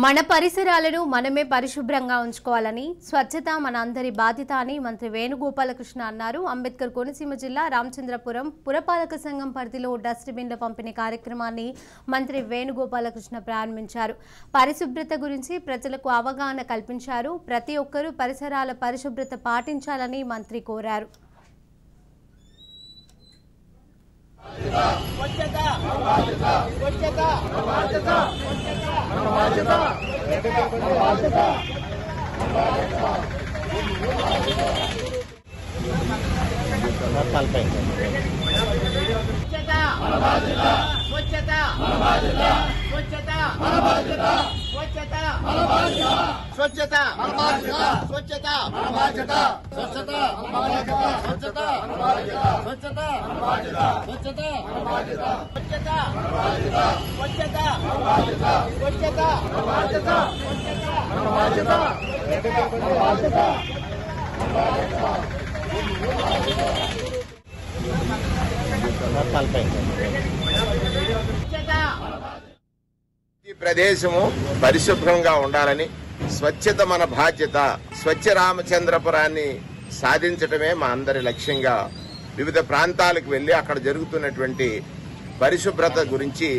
మన పరిసరాలను మనమే పరిశుభ్రంగా ఉంచుకోవాలని స్వచ్ఛత మన అందరి బాధ్యత అని మంత్రి వేణుగోపాలకృష్ణ అన్నారు. అంబేద్కర్ కోనసీమ జిల్లా రామచంద్రపురం పురపాలక సంఘం పరిధిలో డస్ట్బిన్ల పంపిణీ కార్యక్రమాన్ని మంత్రి వేణుగోపాలకృష్ణ ప్రారంభించారు. పరిశుభ్రత గురించి ప్రజలకు అవగాహన కల్పించారు. ప్రతి ఒక్కరూ పరిసరాల పరిశుభ్రత పాటించాలని మంత్రి కోరారు. ఈ ప్రదేశము పరిశుభ్రంగా ఉండాలని, స్వచ్ఛత మన బాధ్యత, స్వచ్ఛ రామచంద్రపురాన్ని సాధించటమే మా అందరి లక్ష్యంగా వివిధ ప్రాంతాలకు వెళ్లి అక్కడ జరుగుతున్నటువంటి పరిశుభ్రత గురించి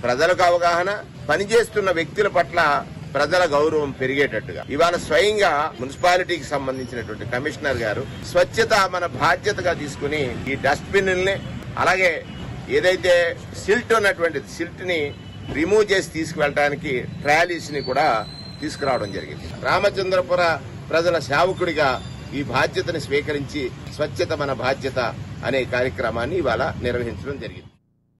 ప్రజలకు అవగాహన, పనిచేస్తున్న వ్యక్తుల పట్ల ప్రజల గౌరవం పెరిగేటట్టుగా ఇవాళ స్వయంగా మున్సిపాలిటీకి సంబంధించినటువంటి కమిషనర్ గారు స్వచ్ఛత మన బాధ్యతగా తీసుకుని ఈ డస్ట్బిన్ని, అలాగే ఏదైతే సిల్ట్ ఉన్నటువంటి సిల్ట్ ని రిమూవ్ చేసి తీసుకువెళ్ళడానికి ట్రాలీస్ ని కూడా తీసుకురావడం జరిగింది. రామచంద్రపుర ప్రజల సేవకుడిగా ఈ బాధ్యతని స్వీకరించి స్వచ్ఛత మన బాధ్యత అనే కార్యక్రమాన్ని ఇవాళ నిర్వహించడం జరిగింది.